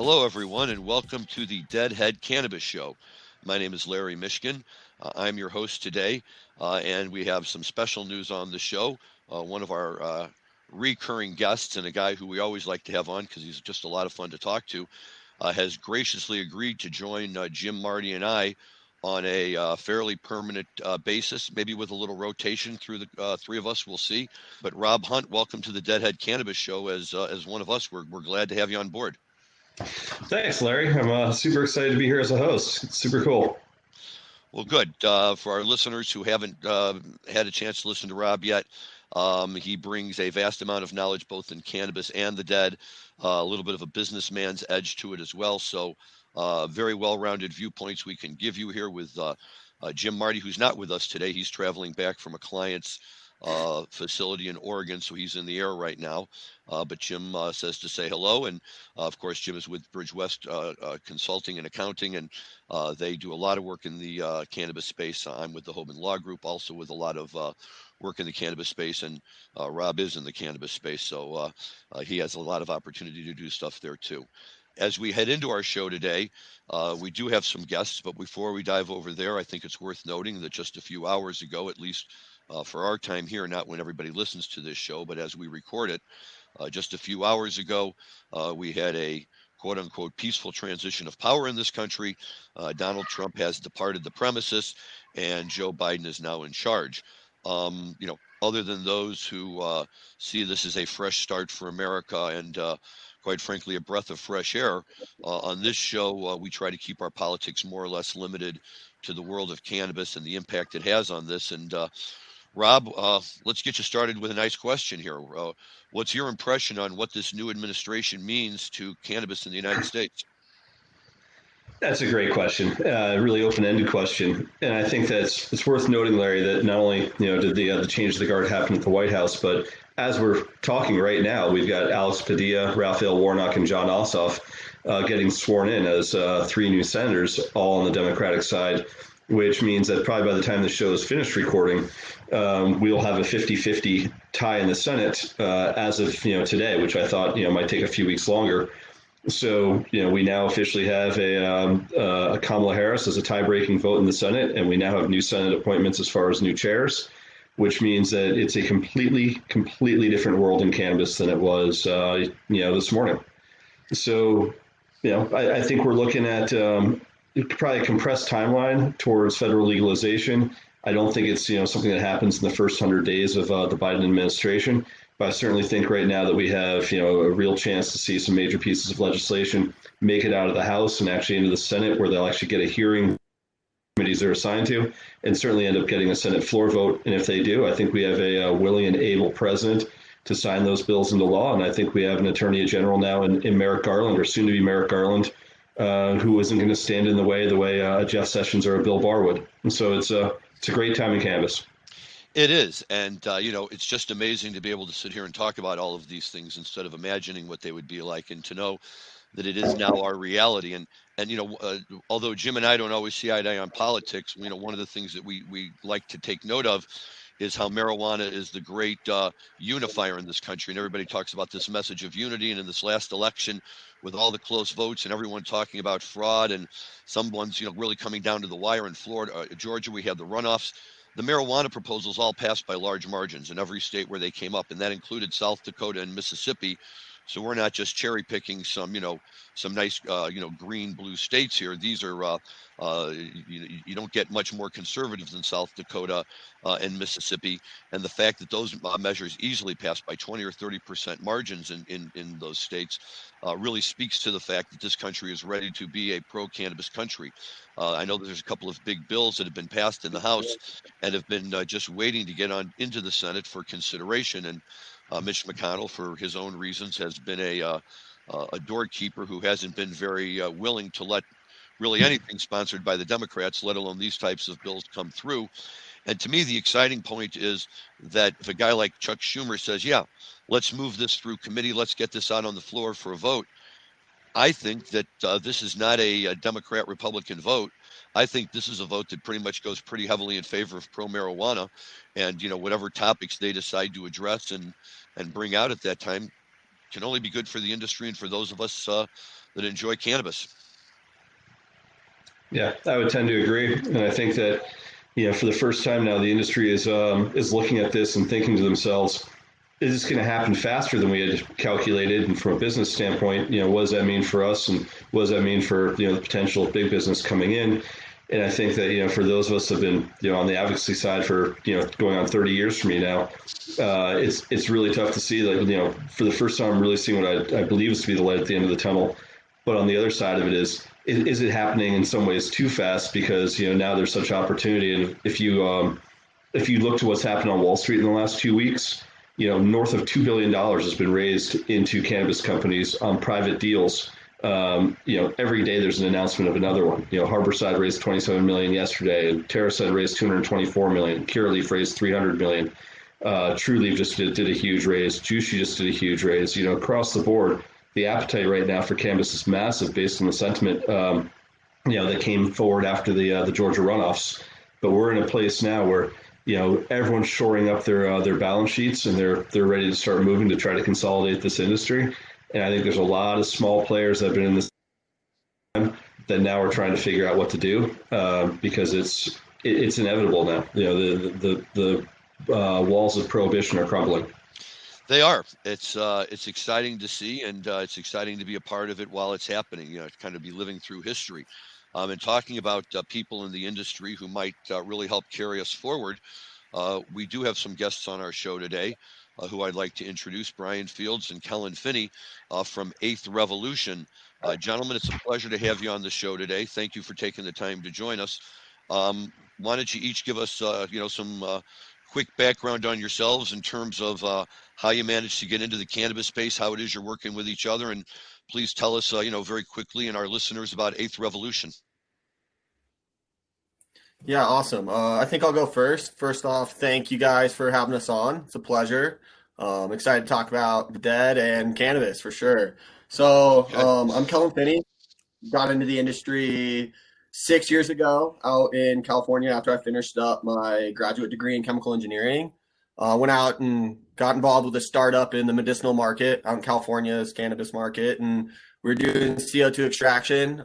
Hello, everyone, and welcome to the Deadhead Cannabis Show. My name is Larry Mishkin. I'm your host today, and we have some special news on the show. One of our recurring guests and a guy who we always like to have on because he's just a lot of fun to talk to, has graciously agreed to join Jim, Marty, and I on a fairly permanent basis, maybe with a little rotation through the three of us. We'll see. But Rob Hunt, welcome to the Deadhead Cannabis Show. As one of us, we're glad to have you on board. Thanks, Larry. I'm super excited to be here as a host. It's super cool. Well, good. For our listeners who haven't had a chance to listen to Rob yet, he brings a vast amount of knowledge both in cannabis and the dead, a little bit of a businessman's edge to it as well. So very well-rounded viewpoints we can give you here with Jim Marty, who's not with us today. He's traveling back from a client's facility in Oregon, so he's in the air right now. But Jim says to say hello, and of course, Jim is with Bridgewest Consulting and Accounting, and they do a lot of work in the cannabis space. I'm with the Hoban Law Group, also with a lot of work in the cannabis space, and Rob is in the cannabis space, so he has a lot of opportunity to do stuff there too. As we head into our show today, we do have some guests, but before we dive over there, I think it's worth noting that just a few hours ago, at least for our time here, not when everybody listens to this show, but as we record it, just a few hours ago, we had a quote unquote peaceful transition of power in this country. Donald Trump has departed the premises and Joe Biden is now in charge. Other than those who see this as a fresh start for America and quite frankly, a breath of fresh air. On this show, we try to keep our politics more or less limited to the world of cannabis and the impact it has on this. And Rob, let's get you started with a nice question here. What's your impression on what this new administration means to cannabis in the United States? That's a great question, really open-ended question, and I think that it's worth noting, Larry, that not only did the change of the guard happen at the White House, but as we're talking right now, we've got Alex Padilla, Raphael Warnock, and John Ossoff getting sworn in as three new senators, all on the Democratic side, which means that probably by the time the show is finished recording, we'll have a 50-50 tie in the Senate as of today, which I thought might take a few weeks longer. So, we now officially have a Kamala Harris as a tie-breaking vote in the Senate, and we now have new Senate appointments as far as new chairs, which means that it's a completely different world in cannabis than it was, this morning. So, I think we're looking at probably a compressed timeline towards federal legalization. I don't think it's something that happens in the first 100 days of the Biden administration. But I certainly think right now that we have, a real chance to see some major pieces of legislation make it out of the House and actually into the Senate, where they'll actually get a hearing committees they're assigned to, and certainly end up getting a Senate floor vote. And if they do, I think we have a willing and able president to sign those bills into law. And I think we have an attorney general now in Merrick Garland, or soon to be Merrick Garland, who isn't going to stand in the way Jeff Sessions or Bill Barr would. And so it's a great time in cannabis. It is. And, it's just amazing to be able to sit here and talk about all of these things instead of imagining what they would be like, and to know that it is now our reality. And although Jim and I don't always see eye to eye on politics, one of the things that we like to take note of is how marijuana is the great unifier in this country. And everybody talks about this message of unity. And in this last election, with all the close votes and everyone talking about fraud and some ones, really coming down to the wire in Florida, Georgia, we had the runoffs. The marijuana proposals all passed by large margins in every state where they came up, and that included South Dakota and Mississippi. So we're not just cherry picking some nice, green, blue states here. These are, you don't get much more conservative than South Dakota and Mississippi. And the fact that those measures easily passed by 20 or 30% margins in those states really speaks to the fact that this country is ready to be a pro-cannabis country. I know there's a couple of big bills that have been passed in the House and have been just waiting to get on into the Senate for consideration. And Mitch McConnell, for his own reasons, has been a doorkeeper who hasn't been very willing to let really anything sponsored by the Democrats, let alone these types of bills, come through. And to me, the exciting point is that if a guy like Chuck Schumer says, yeah, let's move this through committee, let's get this out on the floor for a vote, I think that this is not a Democrat-Republican vote. I think this is a vote that pretty much goes pretty heavily in favor of pro-marijuana, and whatever topics they decide to address and bring out at that time can only be good for the industry and for those of us that enjoy cannabis. Yeah, I would tend to agree, and I think that for the first time now, the industry is looking at this and thinking to themselves, is this going to happen faster than we had calculated? And from a business standpoint, what does that mean for us, and what does that mean for the potential big business coming in? And I think that for those of us that have been on the advocacy side for going on 30 years for me now, it's really tough to see that for the first time I'm really seeing what I believe is to be the light at the end of the tunnel. But on the other side of it is it happening in some ways too fast, because now there's such opportunity. And if you look to what's happened on Wall Street in the last 2 weeks, north of $2 billion has been raised into cannabis companies on private deals. Every day there's an announcement of another one. Harborside raised $27 million yesterday, and TerraSide raised $224 million. Curaleaf raised $300 million. TrueLeaf just did a huge raise. Juicy just did a huge raise. Across the board, the appetite right now for cannabis is massive based on the sentiment that came forward after the Georgia runoffs. But we're in a place now where everyone's shoring up their balance sheets, and they're ready to start moving to try to consolidate this industry. And I think there's a lot of small players that have been in this that now are trying to figure out what to do, because it's inevitable now. The walls of prohibition are crumbling. They are. It's exciting to see, and it's exciting to be a part of it while it's happening. To kind of be living through history, and talking about people in the industry who might really help carry us forward. We do have some guests on our show today, who I'd like to introduce: Bryan Fields and Kellan Finney from Eighth Revolution. Gentlemen, it's a pleasure to have you on the show today. Thank you for taking the time to join us. Why don't you each give us, some quick background on yourselves in terms of how you managed to get into the cannabis space, how it is you're working with each other, and please tell us, very quickly, and our listeners, about Eighth Revolution. Yeah, awesome. I think I'll go first. First off, thank you guys for having us on. It's a pleasure. Excited to talk about the dead and cannabis for sure. So I'm Kellan Finney. Got into the industry 6 years ago out in California after I finished up my graduate degree in chemical engineering. Went out and got involved with a startup in the medicinal market out in California's cannabis market, and we were doing CO2 extraction.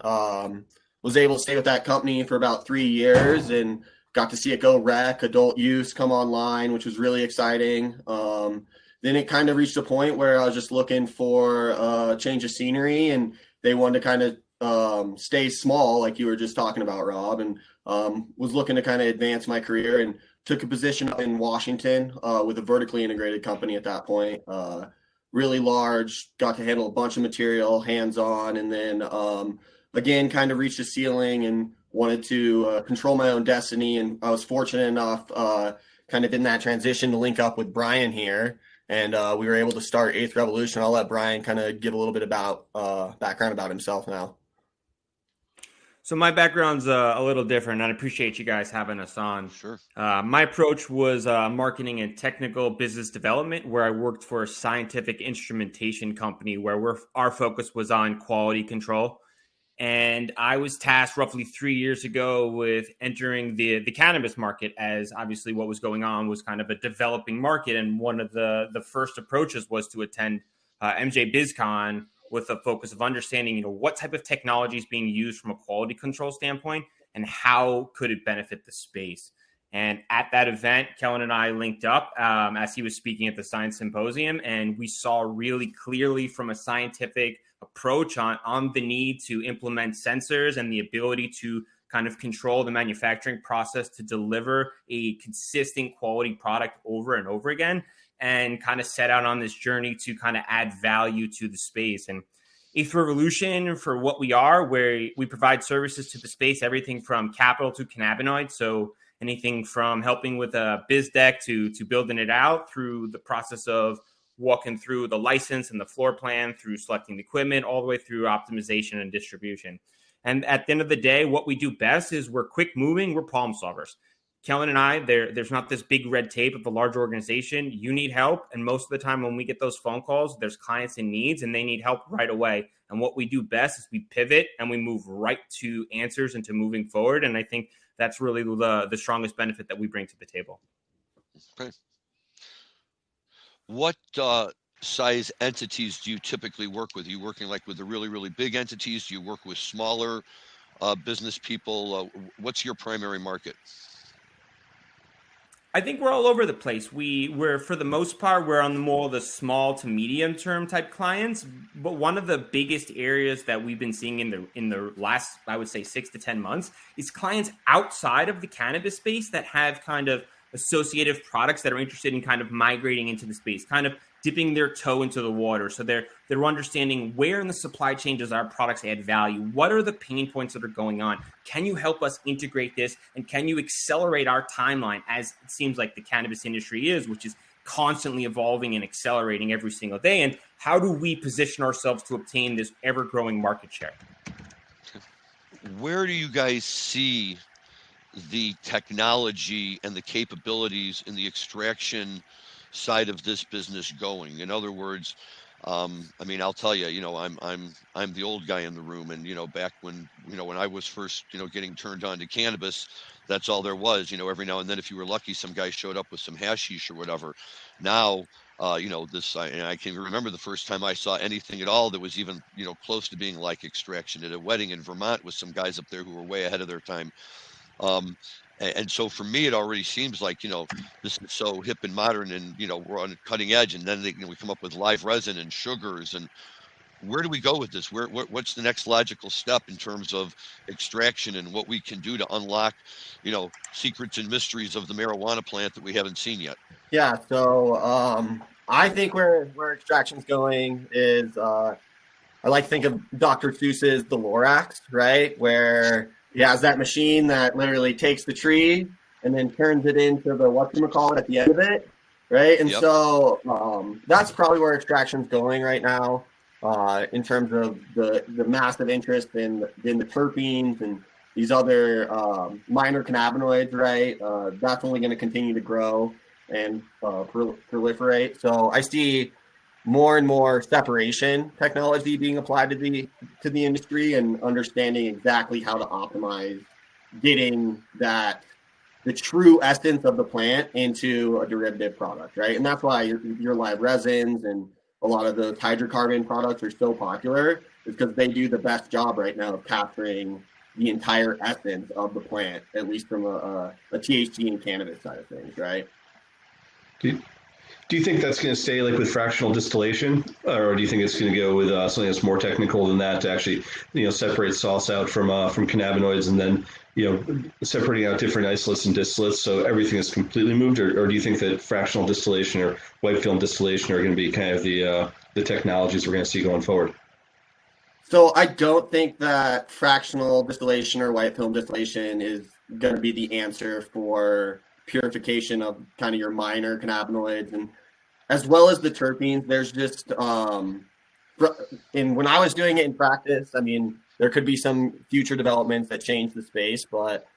Was able to stay with that company for about 3 years and got to see it go rec, adult use come online, which was really exciting. Then it kind of reached a point where I was just looking for a change of scenery, and they wanted to kind of stay small, like you were just talking about, Rob, and was looking to kind of advance my career, and took a position up in Washington with a vertically integrated company at that point. Really large, got to handle a bunch of material, hands-on, and then again, kind of reached a ceiling and wanted to control my own destiny. And I was fortunate enough kind of in that transition to link up with Bryan here. And we were able to start Eighth Revolution. I'll let Bryan kind of give a little bit about background about himself now. So my background's a little different, and I appreciate you guys having us on. Sure. My approach was marketing and technical business development, where I worked for a scientific instrumentation company where our focus was on quality control. And I was tasked roughly 3 years ago with entering the cannabis market, as obviously what was going on was kind of a developing market. And one of the first approaches was to attend MJ BizCon with a focus of understanding, what type of technology is being used from a quality control standpoint and how could it benefit the space. And at that event, Kellan and I linked up as he was speaking at the Science Symposium, and we saw really clearly from a scientific approach on the need to implement sensors and the ability to kind of control the manufacturing process to deliver a consistent quality product over and over again, and kind of set out on this journey to kind of add value to the space. And Eighth Revolution, for what we are, where we provide services to the space, everything from capital to cannabinoids. So anything from helping with a biz deck to building it out through the process of walking through the license and the floor plan, through selecting the equipment, all the way through optimization and distribution. And at the end of the day, what we do best is we're quick moving, we're problem solvers. Kellan and I, there's not this big red tape of a large organization. You need help. And most of the time when we get those phone calls, there's clients in needs and they need help right away. And what we do best is we pivot and we move right to answers and to moving forward. And I think that's really the strongest benefit that we bring to the table. Okay. What size entities do you typically work with? Are you working like with the really, really big entities? Do you work with smaller business people? What's your primary market? I think we're all over the place. We're for the most part we're on the more the small to medium term type clients. But one of the biggest areas that we've been seeing in the last, I would say, 6 to 10 months is clients outside of the cannabis space that have kind of associative products that are interested in kind of migrating into the space, kind of dipping their toe into the water. So they're understanding where in the supply chain does our products add value? What are the pain points that are going on? Can you help us integrate this? And can you accelerate our timeline, as it seems like the cannabis industry is, which is constantly evolving and accelerating every single day? And how do we position ourselves to obtain this ever-growing market share? Where do you guys see the technology and the capabilities in the extraction side of this business going? In other words, I mean, I'll tell you, I'm the old guy in the room, and back when when I was first getting turned on to cannabis, that's all there was. Every now and then, if you were lucky, some guy showed up with some hashish or whatever. Now, and I can remember the first time I saw anything at all that was even close to being like extraction at a wedding in Vermont with some guys up there who were way ahead of their time. And so for me, it already seems like, this is so hip and modern, and, we're on the cutting edge, and then we come up with live resin and sugars. And where do we go with this? What's the next logical step in terms of extraction and what we can do to unlock, secrets and mysteries of the marijuana plant that we haven't seen yet? Yeah. So I think where extraction's going is I like to think of Dr. Seuss's The Lorax, right? Where he has that machine that literally takes the tree and then turns it into the whatchamacallit at the end of it, right? And so that's probably where extraction's going right now, in terms of the massive interest in the terpenes and these other minor cannabinoids, right? That's only going to continue to grow and proliferate. So I see more and more separation technology being applied to the industry, and understanding exactly how to optimize getting the true essence of the plant into a derivative product, right? And that's why your live resins and a lot of those hydrocarbon products are so popular, is because they do the best job right now of capturing the entire essence of the plant, at least from a THC and cannabis side of things, right? Do you think that's going to stay like with fractional distillation, or do you think it's going to go with something that's more technical than that, to actually, separate sauce out from cannabinoids, and then, separating out different isolates and distillates, so everything is completely moved? Or do you think that fractional distillation or white film distillation are going to be kind of the technologies we're going to see going forward? So I don't think that fractional distillation or white film distillation is going to be the answer for purification of kind of your minor cannabinoids, and as well as the terpenes. There's just and when I was doing it in practice, I mean, there could be some future developments that change the space, but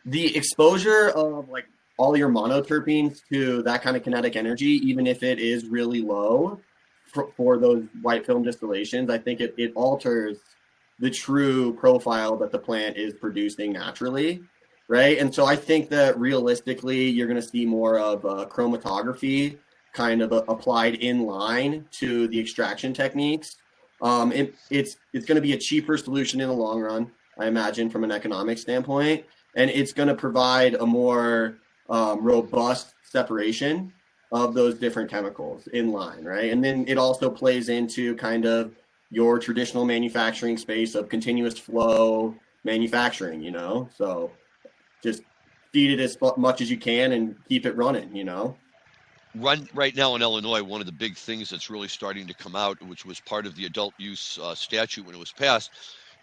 the exposure of like all your monoterpenes to that kind of kinetic energy, even if it is really low for those white film distillations, I think it alters the true profile that the plant is producing naturally. Right. And so I think that realistically, you're going to see more of chromatography kind of applied in line to the extraction techniques. It's going to be a cheaper solution in the long run, I imagine, from an economic standpoint. And it's going to provide a more robust separation of those different chemicals in line. Right. And then it also plays into kind of your traditional manufacturing space of continuous flow manufacturing, so just feed it as much as you can and keep it running, Right now in Illinois, one of the big things that's really starting to come out, which was part of the adult use statute when it was passed,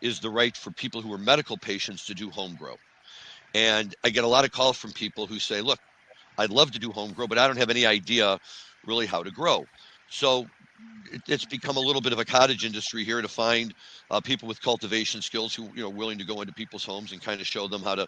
is the right for people who are medical patients to do home grow. And I get a lot of calls from people who say, look, I'd love to do home grow, but I don't have any idea really how to grow. So it's become a little bit of a cottage industry here to find people with cultivation skills who are willing to go into people's homes and kind of show them how to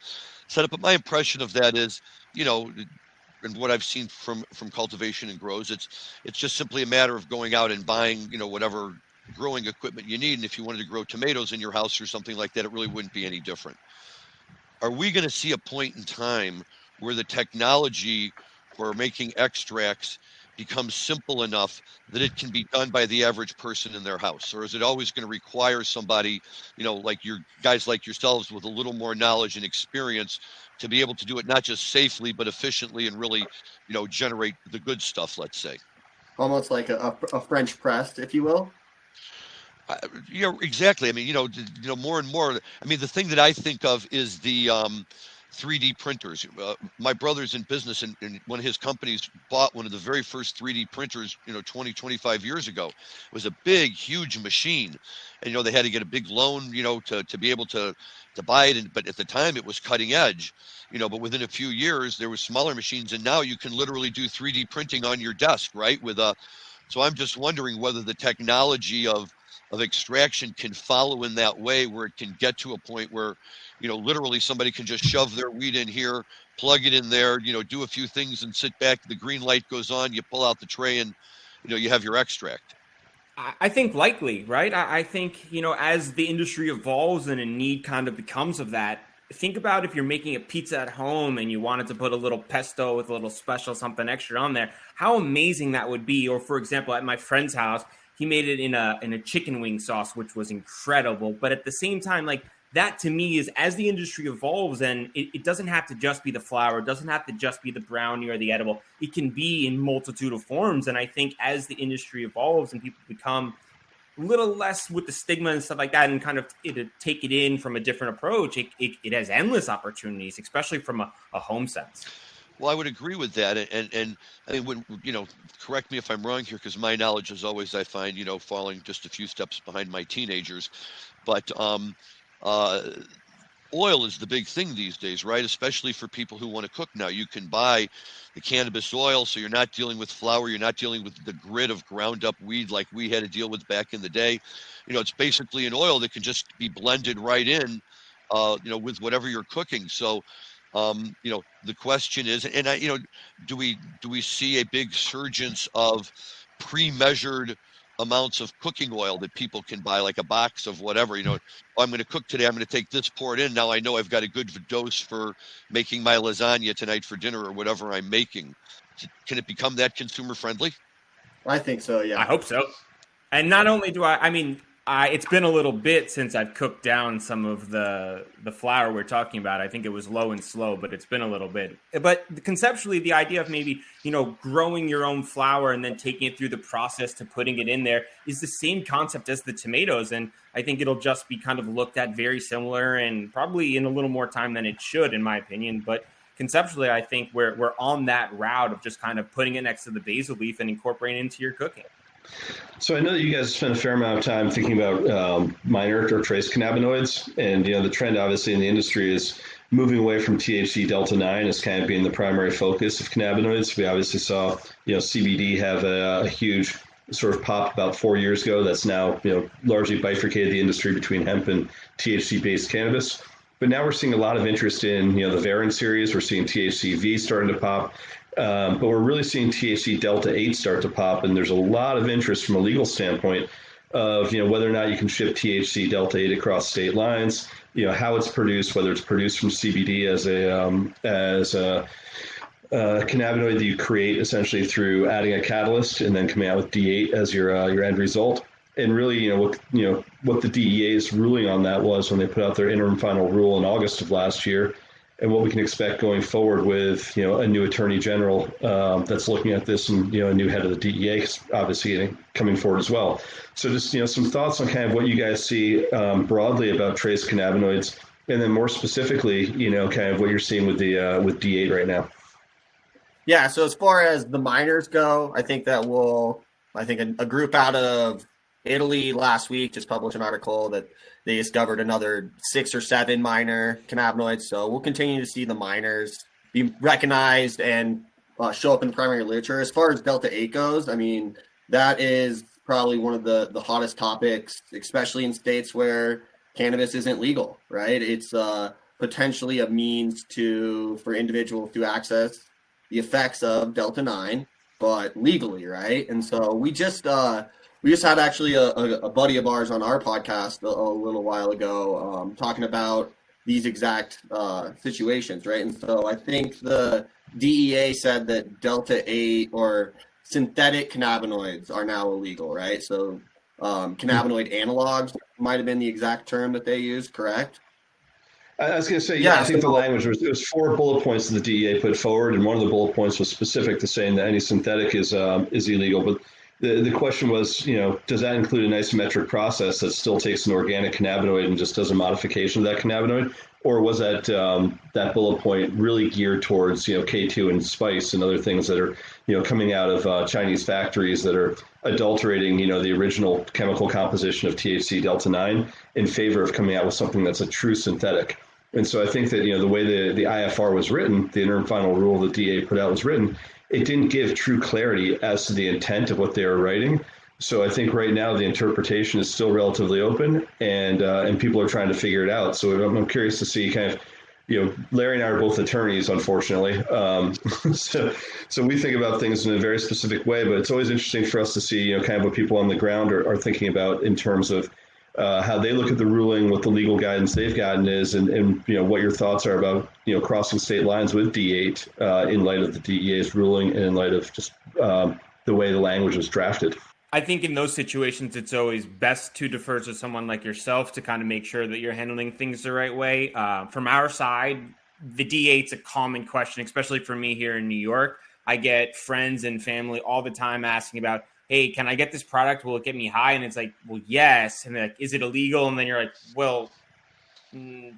set up. But my impression of that is, and what I've seen from cultivation and grows, it's just simply a matter of going out and buying whatever growing equipment you need. And if you wanted to grow tomatoes in your house or something like that, it really wouldn't be any different. Are we going to see a point in time where the technology for making extracts becomes simple enough that it can be done by the average person in their house? Or is it always going to require somebody, like your guys like yourselves with a little more knowledge and experience to be able to do it not just safely, but efficiently and really, generate the good stuff, let's say? Almost like a French press, if you will. Yeah, exactly. I mean, more and more. I mean, the thing that I think of is the 3D printers. My brother's in business, and one of his companies bought one of the very first 3D printers, 20, 25 years ago. It was a big, huge machine. And, they had to get a big loan, to be able to buy it. But at the time, it was cutting edge, but within a few years, there were smaller machines. And now you can literally do 3D printing on your desk, right? So I'm just wondering whether the technology of extraction can follow in that way, where it can get to a point where, literally somebody can just shove their weed in here, plug it in there, do a few things and sit back. The green light goes on, you pull out the tray, and, you have your extract. I think likely, right? I think, as the industry evolves and a need kind of becomes of that, think about if you're making a pizza at home and you wanted to put a little pesto with a little special something extra on there, how amazing that would be. Or, for example, at my friend's house, he made it in a chicken wing sauce, which was incredible. But at the same time, like, that to me is, as the industry evolves, and it doesn't have to just be the flower, it doesn't have to just be the brownie or the edible. It can be in multitude of forms. And I think as the industry evolves and people become a little less with the stigma and stuff like that, and kind of take it in from a different approach, it has endless opportunities, especially from a home sense. Well, I would agree with that, and I mean, when correct me if I'm wrong here, because my knowledge is always, I find, falling just a few steps behind my teenagers, but oil is the big thing these days, right? Especially for people who want to cook now. You can buy the cannabis oil, so you're not dealing with flour, you're not dealing with the grit of ground up weed like we had to deal with back in the day. It's basically an oil that can just be blended right in, with whatever you're cooking. So. The question is, and do we see a big surgence of pre-measured amounts of cooking oil that people can buy, like a box of whatever, I'm going to cook today, I'm going to take this, pour it in. Now I know I've got a good dose for making my lasagna tonight for dinner or whatever I'm making. Can it become that consumer friendly? I think so, yeah. I hope so. And not only do I mean, it's been a little bit since I've cooked down some of the flour we're talking about. I think it was low and slow, but it's been a little bit. But conceptually, the idea of maybe, growing your own flour and then taking it through the process to putting it in there is the same concept as the tomatoes. And I think it'll just be kind of looked at very similar, and probably in a little more time than it should, in my opinion. But conceptually, I think we're on that route of just kind of putting it next to the basil leaf and incorporating it into your cooking. So I know that you guys spend a fair amount of time thinking about minor or trace cannabinoids, and the trend obviously in the industry is moving away from THC Delta 9 as kind of being the primary focus of cannabinoids. We obviously saw CBD have a huge sort of pop about 4 years ago. That's now largely bifurcated the industry between hemp and THC based cannabis. But now we're seeing a lot of interest in the Variant series. We're seeing THCV starting to pop. But we're really seeing THC Delta 8 start to pop, and there's a lot of interest from a legal standpoint of whether or not you can ship THC Delta 8 across state lines, how it's produced, whether it's produced from CBD as a cannabinoid that you create essentially through adding a catalyst and then coming out with D8 as your end result. And really, what the DEA's ruling on that was when they put out their interim final rule in August of last year. And what we can expect going forward with, a new attorney general that's looking at this, and a new head of the DEA, obviously coming forward as well. So just some thoughts on kind of what you guys see broadly about trace cannabinoids, and then more specifically, kind of what you're seeing with the with D8 right now. Yeah. So as far as the minors go, I think that a group out of Italy last week just published an article that they discovered another 6 or 7 minor cannabinoids. So we'll continue to see the minors be recognized and show up in the primary literature. As far as Delta 8 goes, I mean, that is probably one of the hottest topics, especially in states where cannabis isn't legal, right? It's potentially a means for individuals to access the effects of Delta 9, but legally, right? And so we just had actually a buddy of ours on our podcast a little while ago talking about these exact situations, right? And so I think the DEA said that Delta 8 or synthetic cannabinoids are now illegal, right? So cannabinoid analogs might have been the exact term that they used, correct? I was going to say, Yeah, I think the language was 4 bullet points that the DEA put forward, and one of the bullet points was specific to saying that any synthetic is illegal. But the question was, does that include an isometric process that still takes an organic cannabinoid and just does a modification of that cannabinoid, or was that that bullet point really geared towards K2 and spice and other things that are coming out of Chinese factories that are adulterating the original chemical composition of THC delta 9 in favor of coming out with something that's a true synthetic. And so I think that the way the IFR was written, the interim final rule the DA put out was written, it didn't give true clarity as to the intent of what they were writing. So I think right now the interpretation is still relatively open, and people are trying to figure it out. So I'm curious to see kind of, Larry and I are both attorneys, unfortunately. So we think about things in a very specific way, but it's always interesting for us to see, kind of what people on the ground are thinking about in terms of how they look at the ruling, what the legal guidance they've gotten is, and what your thoughts are about crossing state lines with D8 in light of the DEA's ruling and in light of just the way the language was drafted. I think in those situations, it's always best to defer to someone like yourself to kind of make sure that you're handling things the right way. From our side, the D8's a common question, especially for me here in New York. I get friends and family all the time asking about, hey, can I get this product? Will it get me high? And it's like, well, yes. And they're like, is it illegal? And then you're like, well,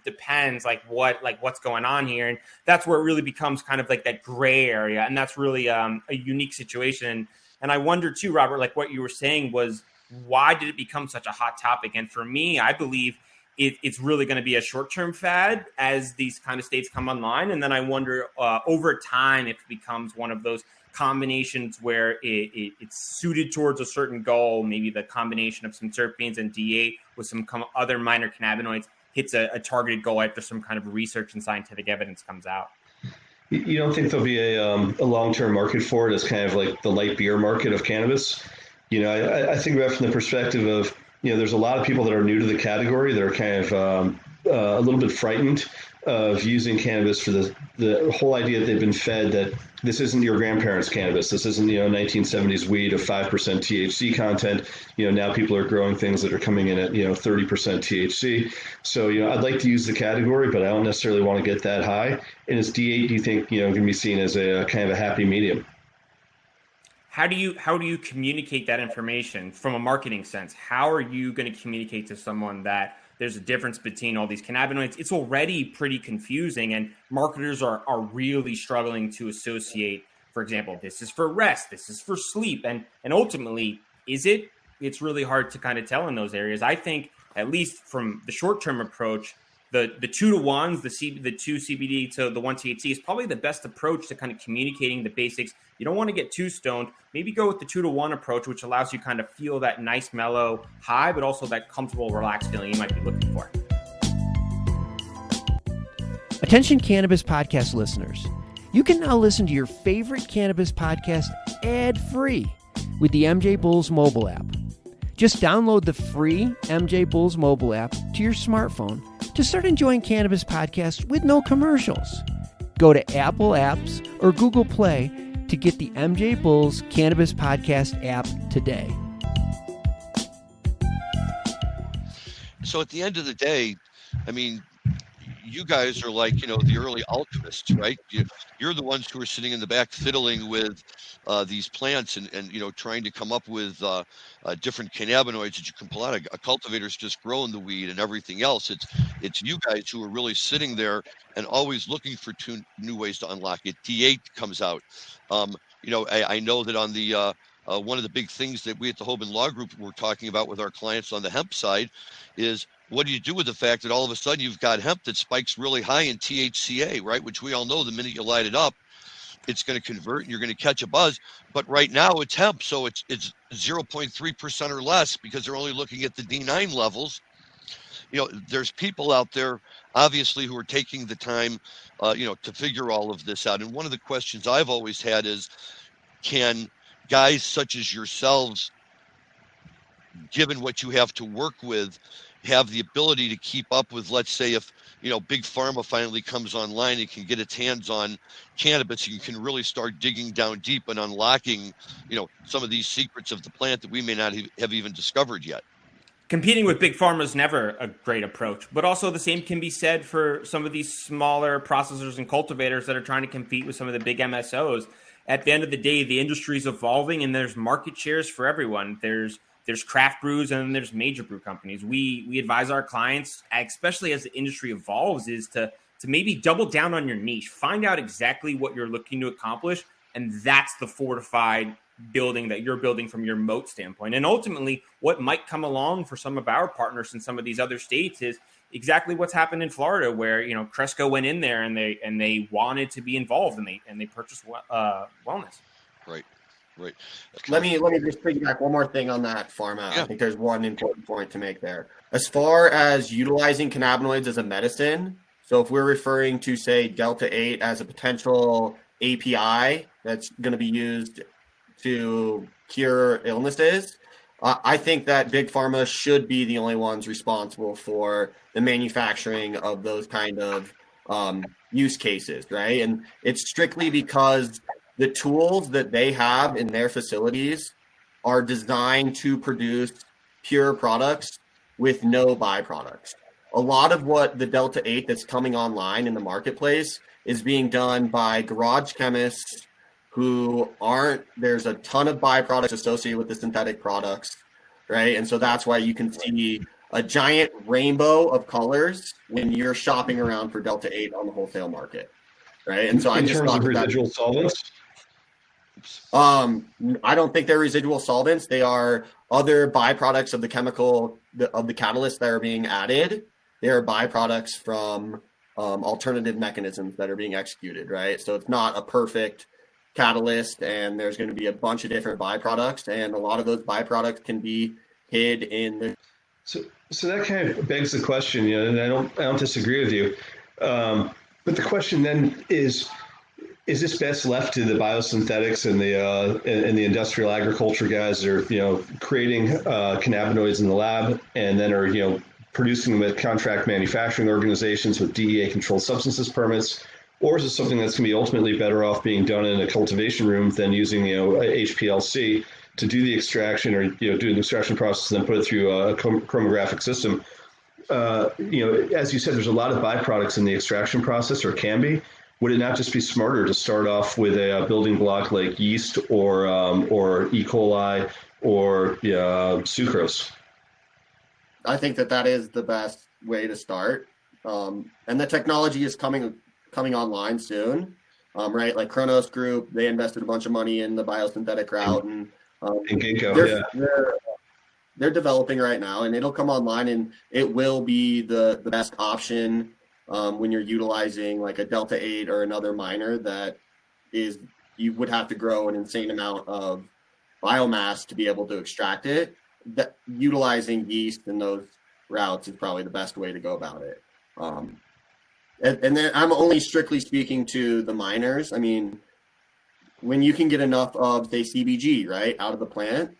depends, what's going on here. And that's where it really becomes kind of like that gray area. And that's really a unique situation. And I wonder too, Robert, like what you were saying was, why did it become such a hot topic? And for me, I believe it's really going to be a short-term fad as these kind of states come online. And then I wonder over time if it becomes one of those combinations where it's suited towards a certain goal, maybe the combination of some terpenes and D8 with some other minor cannabinoids hits a targeted goal after some kind of research and scientific evidence comes out. You don't think there'll be a long-term market for it as kind of like the light beer market of cannabis? I think about it from the perspective of, there's a lot of people that are new to the category that are kind of a little bit frightened of using cannabis for the whole idea that they've been fed that this isn't your grandparents' cannabis. This isn't, 1970s weed of 5% THC content. Now people are growing things that are coming in at, 30% THC. So, I'd like to use the category, but I don't necessarily want to get that high. And is D8, do you think, going to be seen as a kind of a happy medium? How do you communicate that information from a marketing sense? How are you going to communicate to someone that there's a difference between all these cannabinoids? It's already pretty confusing, and marketers are really struggling to associate, for example, this is for rest, this is for sleep, and ultimately, is it? It's really hard to kind of tell in those areas. I think, at least from the short-term approach, the 2-to-1s, the 2 CBD to the 1 THC is probably the best approach to kind of communicating the basics. You don't want to get too stoned. Maybe go with the 2-to-1 approach, which allows you kind of feel that nice mellow high, but also that comfortable, relaxed feeling you might be looking for. Attention Cannabis Podcast listeners. You can now listen to your favorite cannabis podcast ad-free with the MJ Bulls mobile app. Just download the free MJ Bulls mobile app to your smartphone to start enjoying cannabis podcasts with no commercials. Go to Apple Apps or Google Play to get the MJ Bulls Cannabis Podcast app today. So at the end of the day, I mean, you guys are like, the early alchemists, right? You're the ones who are sitting in the back fiddling with these plants and trying to come up with different cannabinoids that you can pull out. A cultivator's just growing the weed and everything else. It's you guys who are really sitting there and always looking for new ways to unlock it. D8 comes out. I know that on the one of the big things that we at the Hoban Law Group were talking about with our clients on the hemp side is, what do you do with the fact that all of a sudden you've got hemp that spikes really high in THCA, right? Which we all know the minute you light it up, it's going to convert and you're going to catch a buzz. But right now it's hemp, so it's 0.3% or less because they're only looking at the D9 levels. There's people out there, obviously, who are taking the time, to figure all of this out. And one of the questions I've always had is, can guys such as yourselves, given what you have to work with, have the ability to keep up with, let's say, if big pharma finally comes online and can get its hands on cannabis, you can really start digging down deep and unlocking, some of these secrets of the plant that we may not have even discovered yet. Competing with big pharma is never a great approach, but also the same can be said for some of these smaller processors and cultivators that are trying to compete with some of the big MSOs. At the end of the day, the industry is evolving, and there's market shares for everyone. There's craft brews and there's major brew companies. We advise our clients, especially as the industry evolves, is to maybe double down on your niche, find out exactly what you're looking to accomplish, and that's the fortified building that you're building from your moat standpoint. And ultimately, what might come along for some of our partners in some of these other states is exactly what's happened in Florida, where Cresco went in there and they wanted to be involved and they purchased wellness. Right. Let me just piggyback one more thing on that pharma. Yeah. I think there's one important point to make there. As far as utilizing cannabinoids as a medicine, so if we're referring to, say, Delta-8 as a potential API that's going to be used to cure illnesses, I think that big pharma should be the only ones responsible for the manufacturing of those kind of use cases, right? And it's strictly because the tools that they have in their facilities are designed to produce pure products with no byproducts. A lot of what the Delta-8 that's coming online in the marketplace is being done by garage chemists there's a ton of byproducts associated with the synthetic products, right? And so that's why you can see a giant rainbow of colors when you're shopping around for Delta-8 on the wholesale market, right? And so in terms of residual solvents? I don't think they're residual solvents. They are other byproducts of the catalysts that are being added. They are byproducts from alternative mechanisms that are being executed, right? So it's not a perfect catalyst, and there's going to be a bunch of different byproducts, and a lot of those byproducts can be hid in the. So that kind of begs the question, and I don't disagree with you, but the question then is this best left to the biosynthetics and the industrial agriculture guys that are creating cannabinoids in the lab and then are producing them at contract manufacturing organizations with DEA controlled substances permits? Or is it something that's going to be ultimately better off being done in a cultivation room than using, HPLC to do the extraction or, do the extraction process and then put it through a chromatographic system? As you said, there's a lot of byproducts in the extraction process, or can be. Would it not just be smarter to start off with a building block like yeast or E. coli or sucrose? I think that is the best way to start. And the technology is coming online soon, right? Like Kronos Group, they invested a bunch of money in the biosynthetic route, and Ginkgo, they're developing right now, and it'll come online, and it will be the best option when you're utilizing like a Delta-8 or another minor that you would have to grow an insane amount of biomass to be able to extract it. That utilizing yeast in those routes is probably the best way to go about it. And then I'm only strictly speaking to the minors. I mean, when you can get enough of, say, CBG, right, out of the plant,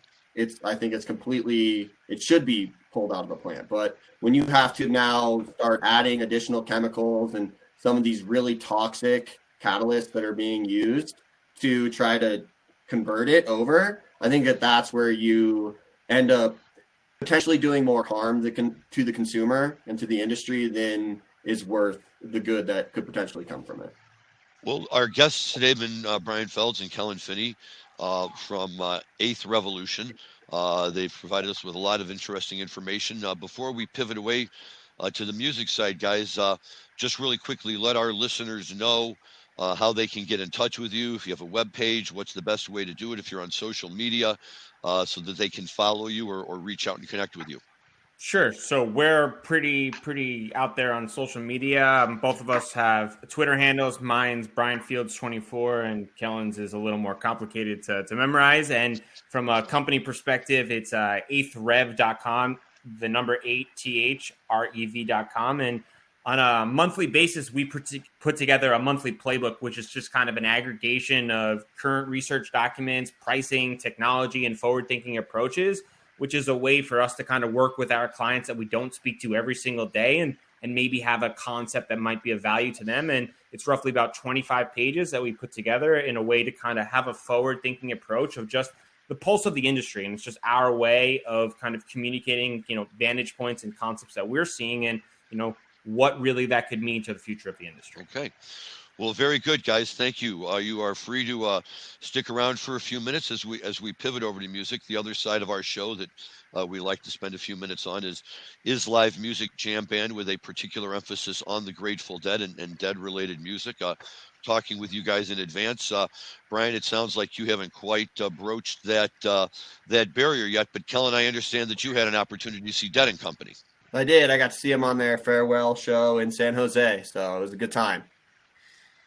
I think it should be pulled out of the plant. But when you have to now start adding additional chemicals and some of these really toxic catalysts that are being used to try to convert it over, I think that's where you end up potentially doing more harm to the consumer and to the industry than is worth the good that could potentially come from it. Well, our guests today have been Bryan Felds and Kellan Finney from Eighth Revolution. They've provided us with a lot of interesting information. Before we pivot away to the music side, guys, just really quickly let our listeners know how they can get in touch with you. If you have a web page, what's the best way to do it if you're on social media so that they can follow you or reach out and connect with you? Sure. So we're pretty out there on social media. Both of us have Twitter handles. Mine's Bryan Fields 24, and Kellan's is a little more complicated to memorize. And from a company perspective, it's 8threv.com, the number 8threv.com. And on a monthly basis, we put together a monthly playbook, which is just kind of an aggregation of current research documents, pricing, technology, and forward-thinking approaches, which is a way for us to kind of work with our clients that we don't speak to every single day and and maybe have a concept that might be of value to them. And it's roughly about 25 pages that we put together in a way to kind of have a forward thinking approach of just the pulse of the industry. And it's just our way of kind of communicating, vantage points and concepts that we're seeing and, what really that could mean to the future of the industry. Okay. Well, very good, guys. Thank you. You are free to stick around for a few minutes as we pivot over to music. The other side of our show that we like to spend a few minutes on is live music jam band with a particular emphasis on the Grateful Dead and Dead-related music. Talking with you guys in advance, Bryan, it sounds like you haven't quite broached that barrier yet. But Kellan, I understand that you had an opportunity to see Dead and Company. I did. I got to see him on their farewell show in San Jose, so it was a good time.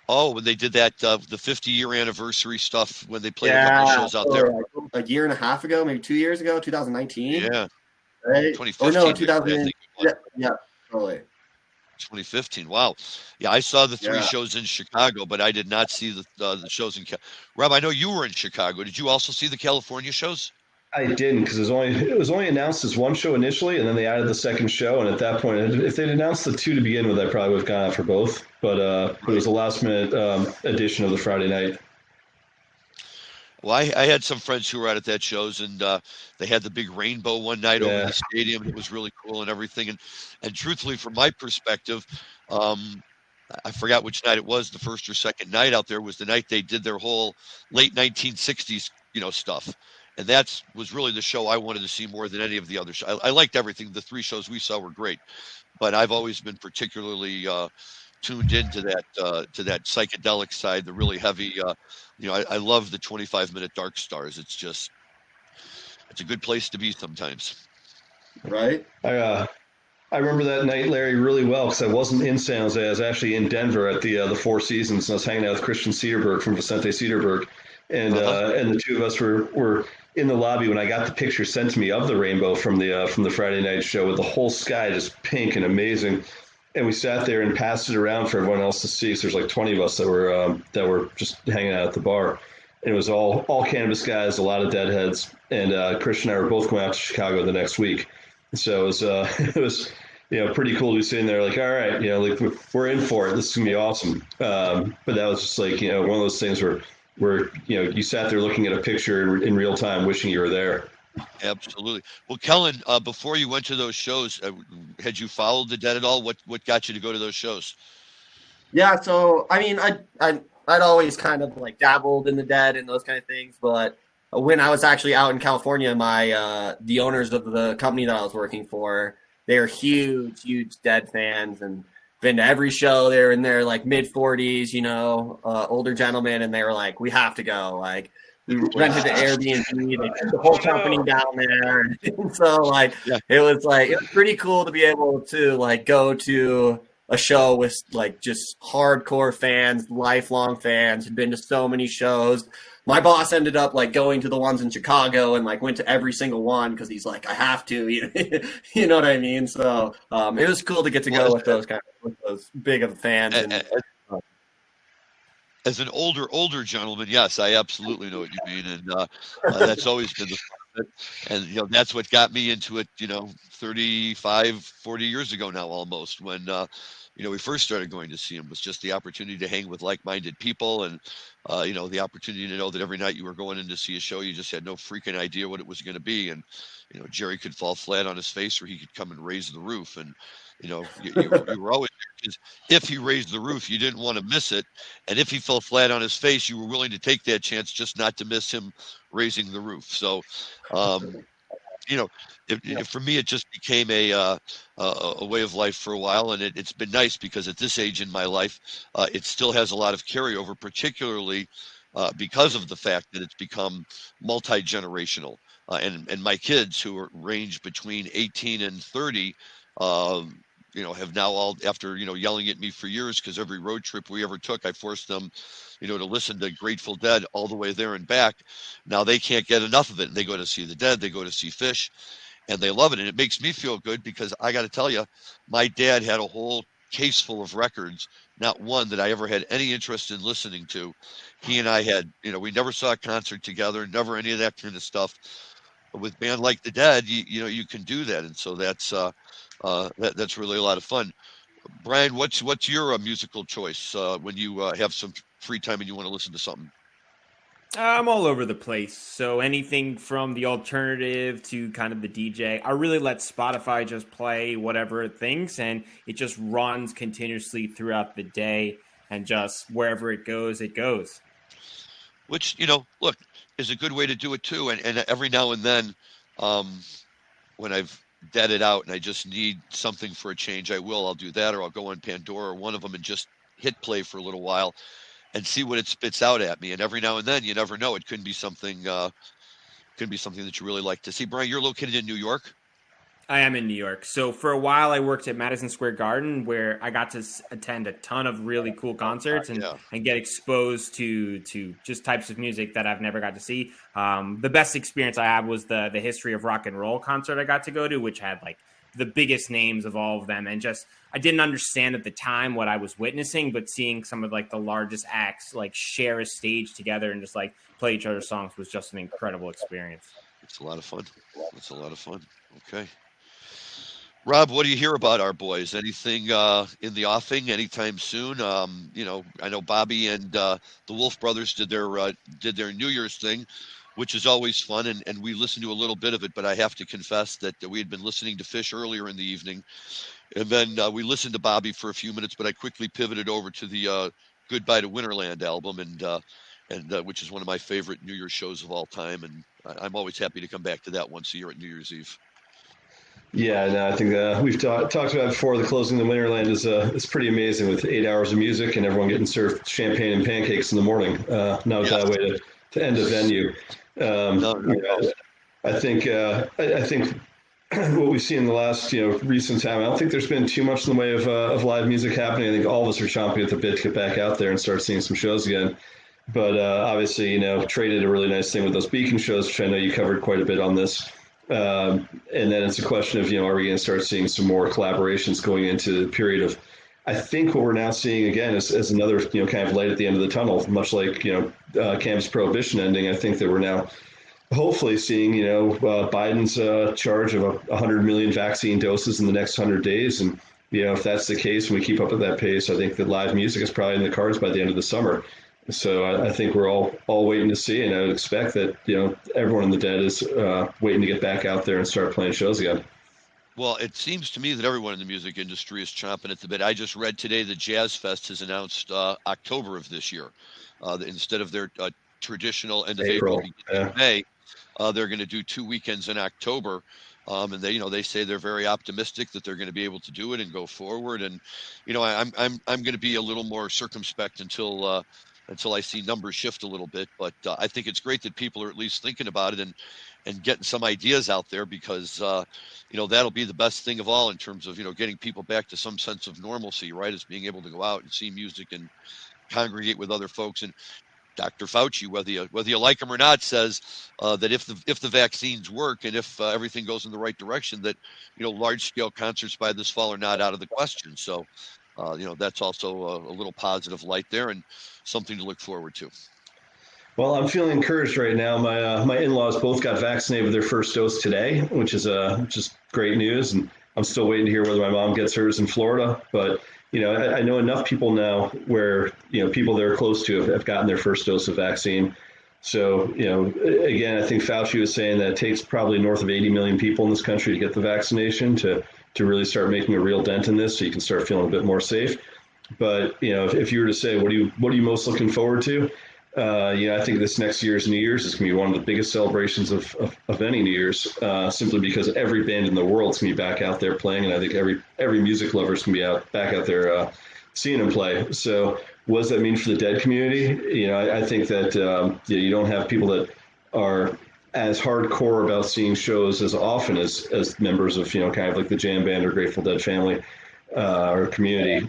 Oh, when they did that, the 50-year anniversary stuff when they played a couple shows out there. Like a year and a half ago, maybe 2 years ago, 2019. Yeah. Right? 2015. Or no, 2000. Yeah, totally. 2015. Wow. Yeah, I saw the three shows in Chicago, but I did not see the shows in Rob, I know you were in Chicago. Did you also see the California shows? I didn't, because it was only announced as one show initially, and then they added the second show. And at that point, if they'd announced the two to begin with, I probably would have gone out for both. But it was a last-minute edition of the Friday night. Well, I had some friends who were out at that shows, and they had the big rainbow one night over the stadium. It was really cool and everything. And truthfully, from my perspective, I forgot which night it was. The first or second night out there was the night they did their whole late 1960s, stuff. And that was really the show I wanted to see more than any of the other shows. I liked everything. The three shows we saw were great, but I've always been particularly tuned into that psychedelic side, the really heavy. I love the 25-minute Dark Stars. It's a good place to be sometimes. Right. I remember that night, Larry, really well, because I wasn't in San Jose. I was actually in Denver at the Four Seasons, and I was hanging out with Christian Cederberg from Vicente Cederberg, and the two of us were in the lobby when I got the picture sent to me of the rainbow from the Friday night show with the whole sky just pink and amazing. And we sat there and passed it around for everyone else to see. So there's like 20 of us that were just hanging out at the bar. And it was all cannabis guys, a lot of Deadheads. And Christian and I were both going out to Chicago the next week. So it was pretty cool to be sitting there like, all right, like we're in for it. This is gonna be awesome. But that was just like, one of those things where you sat there looking at a picture in real time, wishing you were there. Absolutely. Well, Kellan, before you went to those shows, had you followed the Dead at all? What got you to go to those shows? Yeah, so I mean, I'd always kind of like dabbled in the Dead and those kind of things, but when I was actually out in California, the owners of the company that I was working for, they are huge Dead fans and been to every show. They're in their like mid 40s, older gentlemen, and they were like, we have to go. Like, we rented the Airbnb, they took the whole company down there. And so it was pretty cool to be able to like go to a show with like just hardcore fans, lifelong fans, who'd been to so many shows. My boss ended up like going to the ones in Chicago and like went to every single one because he's like, I have to, you know what I mean? So it was cool to get to go with those big of fans. As an older gentleman, yes, I absolutely know what you mean, and that's always been the fun. And that's what got me into it. 35, 40 years ago now, almost, when we first started going to see him, was just the opportunity to hang with like-minded people, and the opportunity to know that every night you were going in to see a show, you just had no freaking idea what it was going to be, and Jerry could fall flat on his face, or he could come and raise the roof, and you were always there, because if he raised the roof, you didn't want to miss it, and if he fell flat on his face, you were willing to take that chance just not to miss him raising the roof. So, for me, it just became a way of life for a while, and it's been nice because at this age in my life, it still has a lot of carryover, particularly because of the fact that it's become multi-generational, and my kids, who range between 18 and 30. Have now all, after, yelling at me for years, because every road trip we ever took, I forced them, to listen to Grateful Dead all the way there and back. Now they can't get enough of it. They go to see the Dead, they go to see Fish, and they love it. And it makes me feel good, because I got to tell you, my dad had a whole case full of records, not one that I ever had any interest in listening to. He and I had, we never saw a concert together, never any of that kind of stuff. But with a band like the Dead, you can do that. And so that's really a lot of fun. Bryan, what's your musical choice when you have some free time and you want to listen to something? I'm all over the place. So anything from the alternative to kind of the DJ. I really let Spotify just play whatever it thinks, and it just runs continuously throughout the day, and just wherever it goes, it goes. Which, look, is a good way to do it too. And every now and then, um, when I've deaded out and I just need something for a change, I'll do that, or I'll go on Pandora or one of them and just hit play for a little while and see what it spits out at me. And every now and then, you never know, it could be something that you really like to see. Bryan, you're located in New York. I am in New York. So for a while, I worked at Madison Square Garden, where I got to attend a ton of really cool concerts and get exposed to just types of music that I've never got to see. The best experience I had was the History of Rock and Roll concert I got to go to, which had like the biggest names of all of them. And just, I didn't understand at the time what I was witnessing, but seeing some of like the largest acts like share a stage together and just like play each other's songs was just an incredible experience. It's a lot of fun. Okay. Rob, what do you hear about our boys? Anything in the offing anytime soon? I know Bobby and the Wolf Brothers did their New Year's thing, which is always fun, and we listened to a little bit of it, but I have to confess that we had been listening to Fish earlier in the evening, and then we listened to Bobby for a few minutes, but I quickly pivoted over to the Goodbye to Winterland album, and which is one of my favorite New Year's shows of all time, and I'm always happy to come back to that once a year at New Year's Eve. Yeah, no, I think we've talked about it before. The closing of Winterland is pretty amazing, with 8 hours of music and everyone getting served champagne and pancakes in the morning. Not a bad way to end a venue. I think what we've seen in the last recent time, I don't think there's been too much in the way of live music happening. I think all of us are chomping at the bit to get back out there and start seeing some shows again. But obviously, Trey did a really nice thing with those Beacon shows, which I know you covered quite a bit on this. And then it's a question of, are we going to start seeing some more collaborations going into the period of, I think what we're now seeing again is another, kind of light at the end of the tunnel, much like, cannabis prohibition ending. I think that we're now hopefully seeing, Biden's charge of 100 million vaccine doses in the next 100 days. And, if that's the case, and we keep up at that pace, I think that live music is probably in the cards by the end of the summer. So I think we're all waiting to see, and I would expect that everyone in the Dead is waiting to get back out there and start playing shows again. Well, it seems to me that everyone in the music industry is chomping at the bit. I just read today that Jazz Fest has announced October of this year, instead of their traditional end of April May. They're going to do 2 weekends in October, and they say they're very optimistic that they're going to be able to do it and go forward. And I'm going to be a little more circumspect until I see numbers shift a little bit. But I think it's great that people are at least thinking about it and getting some ideas out there, because, that'll be the best thing of all in terms of, getting people back to some sense of normalcy, right? Is being able to go out and see music and congregate with other folks. And Dr. Fauci, whether you like him or not, says that if the vaccines work and if everything goes in the right direction, that, large scale concerts by this fall are not out of the question. So, that's also a little positive light there and something to look forward to. Well, I'm feeling encouraged right now. My in-laws both got vaccinated with their first dose today, which is just great news. And I'm still waiting to hear whether my mom gets hers in Florida. But, I know enough people now where, people they're close to have gotten their first dose of vaccine. So, again, I think Fauci was saying that it takes probably north of 80 million people in this country to get the vaccination to really start making a real dent in this, so you can start feeling a bit more safe. But, if you were to say, what are you most looking forward to? I think this next year's New Year's is going to be one of the biggest celebrations of any New Year's, simply because every band in the world is going to be back out there playing, and I think every music lover is going to be back out there seeing them play. So what does that mean for the Dead community? I think that you don't have people that are as hardcore about seeing shows as often as members of, kind of like the jam band or Grateful Dead family. Or community.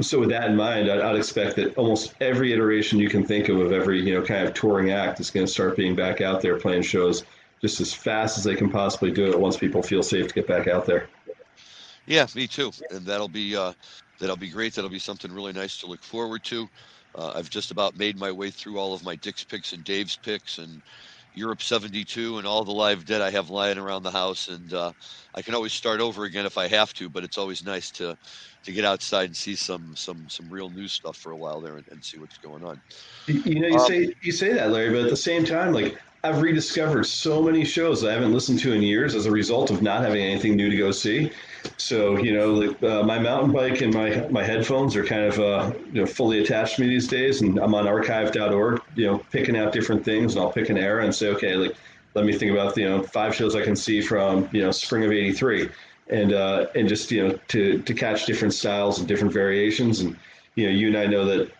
So with that in mind, I'd expect that almost every iteration you can think of every, kind of touring act is going to start being back out there playing shows just as fast as they can possibly do it once people feel safe to get back out there. Yeah, me too. And that'll be great. That'll be something really nice to look forward to. I've just about made my way through all of my Dick's picks and Dave's picks, and Europe 72 and all the live Dead I have lying around the house, and I can always start over again if I have to. But it's always nice to get outside and see some real new stuff for a while there and see what's going on. You Um, say that, Larry, but at the same time, like I've rediscovered so many shows that I haven't listened to in years as a result of not having anything new to go see. So like my mountain bike and my headphones are kind of fully attached to me these days, and I'm on archive.org, picking out different things, and I'll pick an era and say, okay, like let me think about 5 shows I can see from spring of '83, and just to catch different styles and different variations. And you and I know that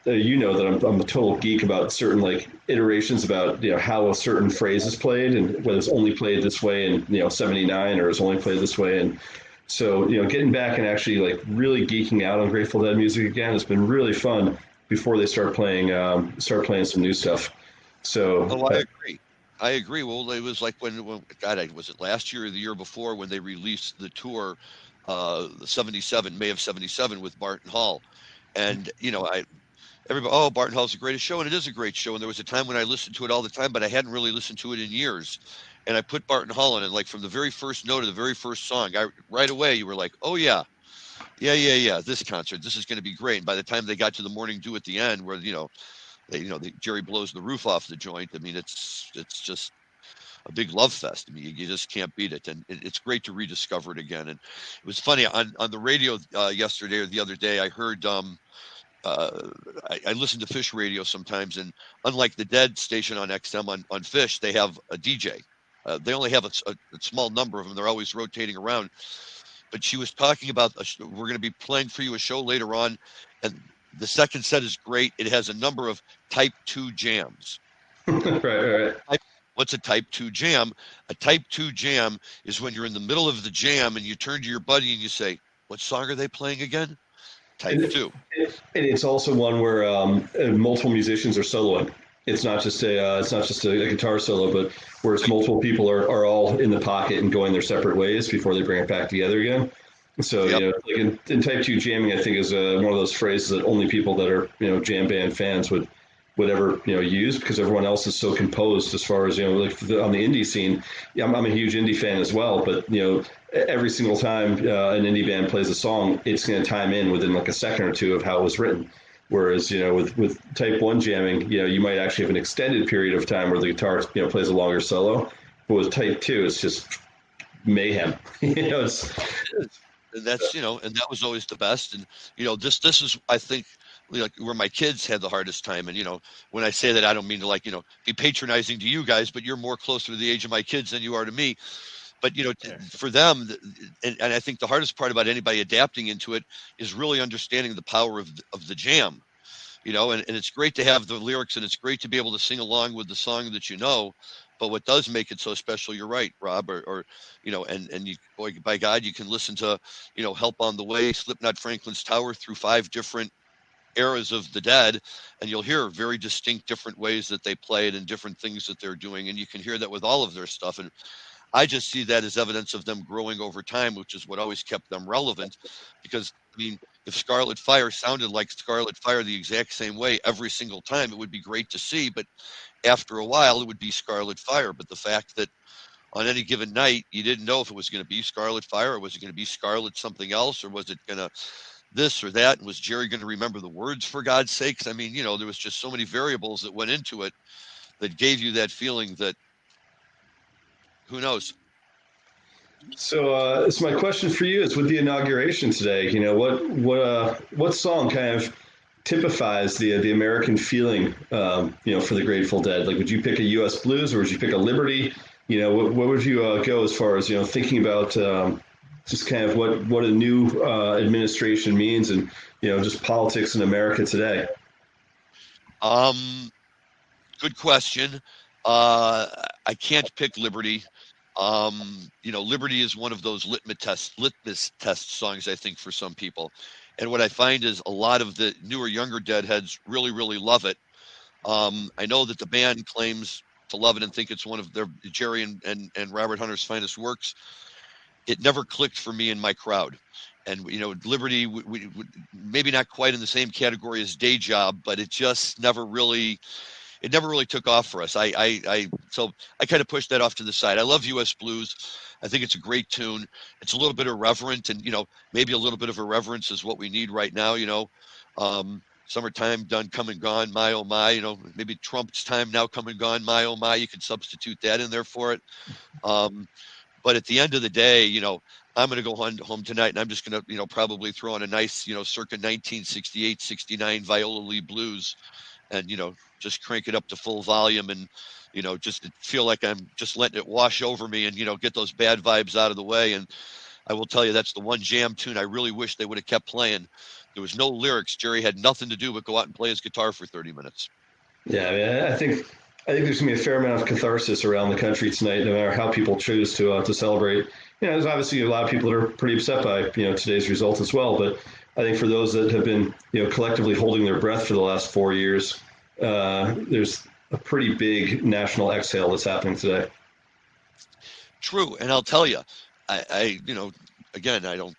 I'm a total geek about certain like iterations about how a certain phrase is played and whether it's only played this way in '79 or it's only played this way. And so getting back and actually like really geeking out on Grateful Dead music again has been really fun before they start playing some new stuff. So I agree. I agree. Well, it was like when God, was it last year or the year before when they released the tour, the '77, May of '77 with Barton Hall, and everybody, oh, Barton Hall's the greatest show, and it is a great show. And there was a time when I listened to it all the time, but I hadn't really listened to it in years. And I put Barton Hall in, and like from the very first note of the very first song, right away you were like, oh yeah, this concert, this is going to be great. And by the time they got to the Morning Dew at the end, where Jerry blows the roof off the joint, I mean it's just a big love fest. I mean you just can't beat it, and it's great to rediscover it again. And it was funny on the radio yesterday or the other day, I heard. I listen to Fish radio sometimes, and unlike the Dead station on XM on Fish, they have a DJ. They only have a small number of them. They're always rotating around. But she was talking about we're going to be playing for you a show later on, and the second set is great. It has a number of Type 2 jams. right. What's a Type 2 jam? A Type 2 jam is when you're in the middle of the jam and you turn to your buddy and you say, "What song are they playing again?" Type 2. And it's also one where multiple musicians are soloing. It's not just a guitar solo, but where it's multiple people are all in the pocket and going their separate ways before they bring it back together again. So Yep. like in Type 2 jamming, I think is one of those phrases that only people that are jam band fans would ever use, because everyone else is so composed as far as like on the indie scene. Yeah, I'm a huge indie fan as well, but every single time an indie band plays a song, it's going to time in within like a second or two of how it was written. Whereas with Type 1 jamming, you might actually have an extended period of time where the guitar plays a longer solo. But with Type 2, it's just mayhem. It's And that's and that was always the best. And this is, I think, like where my kids had the hardest time. And when I say that, I don't mean to be patronizing to you guys, but you're more closer to the age of my kids than you are to me. But for them, and I think the hardest part about anybody adapting into it is really understanding the power of the jam. And it's great to have the lyrics, and it's great to be able to sing along with the song that but what does make it so special, you're right, Rob, or and you, boy, by God, you can listen to Help on the Way, Slipknot, Franklin's Tower through 5 different eras of the Dead, and you'll hear very distinct different ways that they play it and different things that they're doing, and you can hear that with all of their stuff. And I just see that as evidence of them growing over time, which is what always kept them relevant. Because, I mean, if Scarlet Fire sounded like Scarlet Fire the exact same way every single time, it would be great to see. But after a while, it would be Scarlet Fire. But the fact that on any given night, you didn't know if it was going to be Scarlet Fire, or was it going to be Scarlet something else, or was it going to this or that? And was Jerry going to remember the words, for God's sakes? I mean, there was just so many variables that went into it that gave you that feeling that, who knows? So my question for you is, with the inauguration today, what song kind of typifies the American feeling, for the Grateful Dead? Like, would you pick a U.S. blues, or would you pick a Liberty? What would you go as far as thinking about just kind of what a new administration means, and just politics in America today? Good question. I can't pick Liberty. Liberty is one of those litmus test songs, I think, for some people. And what I find is a lot of the newer, younger Deadheads really, really love it. I know that the band claims to love it and think it's one of their Jerry and Robert Hunter's finest works. It never clicked for me in my crowd. And, Liberty, we maybe not quite in the same category as Day Job, but it just never really, it never really took off for us. So I kind of pushed that off to the side. I love U.S. Blues. I think it's a great tune. It's a little bit irreverent, and maybe a little bit of irreverence is what we need right now. Summertime done, come and gone, my oh my. Maybe Trump's time now, come and gone, my oh my. You could substitute that in there for it. But at the end of the day, I'm going to go home tonight, and I'm just going to, probably throw on a nice, circa 1968, 69 Viola Lee blues, and just crank it up to full volume, and just feel like I'm just letting it wash over me, and get those bad vibes out of the way. And I will tell you, that's the one jam tune I really wish they would have kept playing. There was no lyrics. Jerry had nothing to do but go out and play his guitar for 30 minutes. Yeah, I mean, I think there's going to be a fair amount of catharsis around the country tonight, no matter how people choose to celebrate. There's obviously a lot of people that are pretty upset by today's result as well. But I think for those that have been collectively holding their breath for the last 4 years, there's a pretty big national exhale that's happening today. True, and I'll tell you, I again, I'm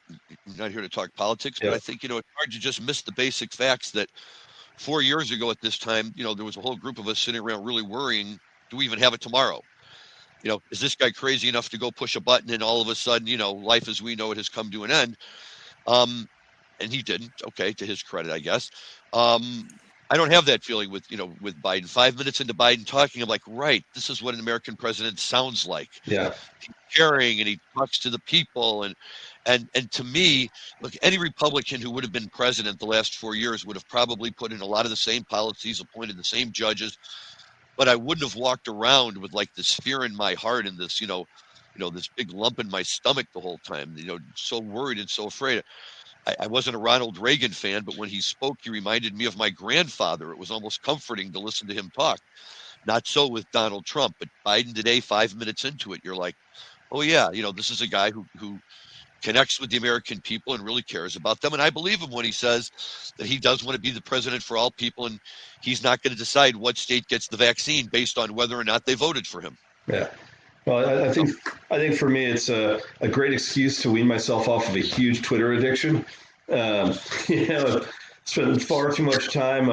not here to talk politics, but I think it's hard to just miss the basic facts that 4 years ago at this time, there was a whole group of us sitting around really worrying, do we even have it tomorrow? Is this guy crazy enough to go push a button and all of a sudden, life as we know it has come to an end? And he didn't. Okay, to his credit, I guess. I don't have that feeling with Biden. 5 minutes into Biden talking, I'm like, right, this is what an American president sounds like. Yeah. He's caring and he talks to the people. And to me, look, any Republican who would have been president the last 4 years would have probably put in a lot of the same policies, appointed the same judges, but I wouldn't have walked around with like this fear in my heart and this, this big lump in my stomach the whole time, so worried and so afraid. I wasn't a Ronald Reagan fan, but when he spoke, he reminded me of my grandfather. It was almost comforting to listen to him talk. Not so with Donald Trump, but Biden today, 5 minutes into it, you're like, oh yeah, this is a guy who connects with the American people and really cares about them. And I believe him when he says that he does want to be the president for all people, and he's not going to decide what state gets the vaccine based on whether or not they voted for him. Yeah. Well, I think for me, it's a great excuse to wean myself off of a huge Twitter addiction. Spend far too much time,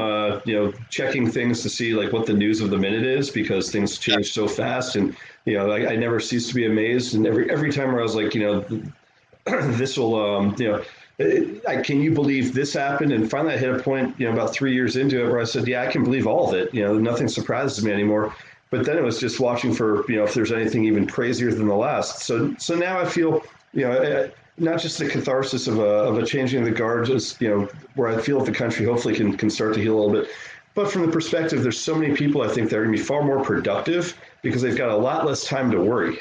checking things to see like what the news of the minute is, because things change so fast. And, I never cease to be amazed. And every time where I was like, this will, can you believe this happened? And finally I hit a point, about 3 years into it where I said, yeah, I can believe all of it. Nothing surprises me anymore. But then it was just watching for, if there's anything even crazier than the last. So now I feel, not just the catharsis of a changing of the guard, just, where I feel the country hopefully can start to heal a little bit. But from the perspective, there's so many people I think that are going to be far more productive because they've got a lot less time to worry.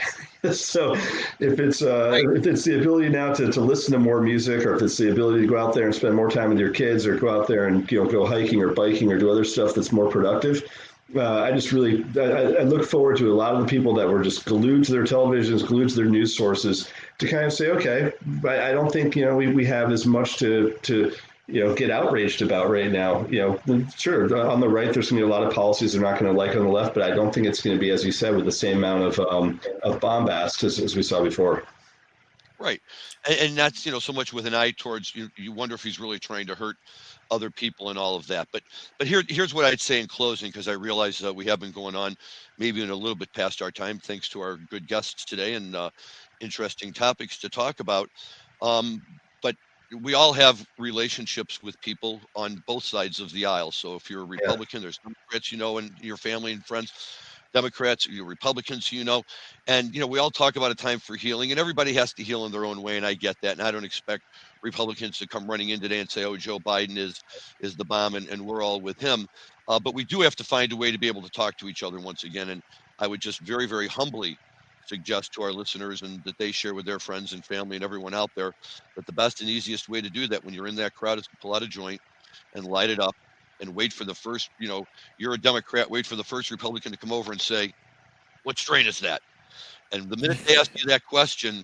So if it's the ability now to listen to more music, or if it's the ability to go out there and spend more time with your kids, or go out there and go hiking or biking or do other stuff that's more productive, I just really I look forward to a lot of the people that were just glued to their televisions, glued to their news sources, to kind of say, okay, I don't think we have as much to get outraged about right now. Sure, on the right, there's going to be a lot of policies they're not going to like on the left, but I don't think it's going to be, as you said, with the same amount of bombast as we saw before. Right, and that's so much with an eye towards you wonder if he's really trying to hurt other people and all of that. But here's what I'd say in closing, because I realize that we have been going on maybe in a little bit past our time, thanks to our good guests today and interesting topics to talk about. But we all have relationships with people on both sides of the aisle. So if you're a Republican, there's Democrats, in your family and friends, Democrats, you're Republicans, and, we all talk about a time for healing, and everybody has to heal in their own way. And I get that. And I don't expect Republicans to come running in today and say, oh, Joe Biden is the bomb and we're all with him. But we do have to find a way to be able to talk to each other once again. And I would just very, very humbly suggest to our listeners, and that they share with their friends and family and everyone out there, that the best and easiest way to do that when you're in that crowd is to pull out a joint and light it up and wait for the first, you're a Democrat, wait for the first Republican to come over and say, what strain is that? And the minute they ask you that question,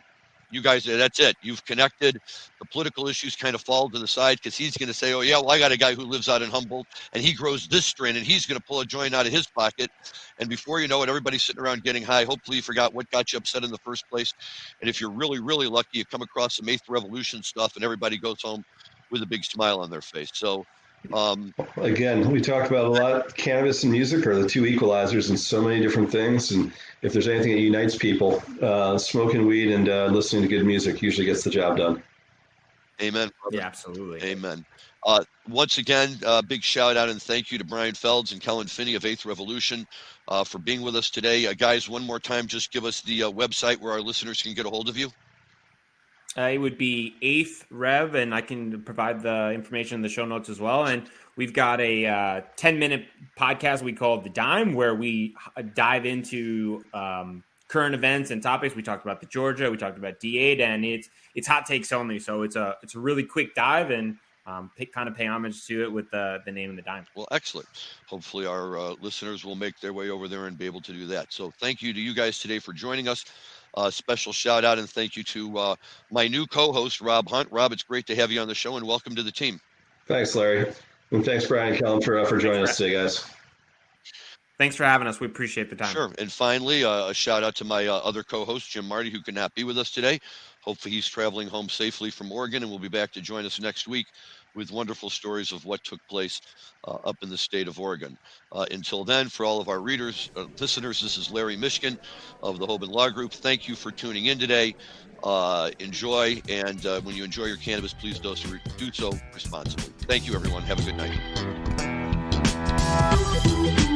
you guys, that's it. You've connected. The political issues kind of fall to the side, because he's going to say, oh, yeah, well, I got a guy who lives out in Humboldt and he grows this strain and he's going to pull a joint out of his pocket. And before you know it, everybody's sitting around getting high. Hopefully you forgot what got you upset in the first place. And if you're really, really lucky, you come across some 8th Revolution stuff and everybody goes home with a big smile on their face. So Again, we talked about a lot. Cannabis and music are the two equalizers in so many different things. And if there's anything that unites people, smoking weed and listening to good music usually gets the job done. Amen. Yeah, absolutely. Amen. Once again, big shout out and thank you to Bryan Felds and Kellan Finney of Eighth Revolution for being with us today. Guys, one more time, just give us the website where our listeners can get a hold of you. It would be 8th Rev, and I can provide the information in the show notes as well. And we've got a 10-minute podcast we call The Dime, where we dive into current events and topics. We talked about the Georgia, we talked about D8, and it's hot takes only. So it's a really quick dive, and kind of pay homage to it with the name of The Dime. Well, excellent. Hopefully our listeners will make their way over there and be able to do that. So thank you to you guys today for joining us. Special shout out and thank you to my new co-host, Rob Hunt. Rob, it's great to have you on the show, and welcome to the team. Thanks, Larry. And thanks, Bryan and Kellan, for joining us today, guys. Thanks for having us. We appreciate the time. Sure. And finally, a shout out to my other co-host, Jim Marty, who could not be with us today. Hopefully he's traveling home safely from Oregon and will be back to join us next week with wonderful stories of what took place up in the state of Oregon. Until then, for all of our readers, listeners, this is Larry Mishkin of the Hoban Law Group. Thank you for tuning in today. Enjoy, and when you enjoy your cannabis, please do so responsibly. Thank you, everyone. Have a good night.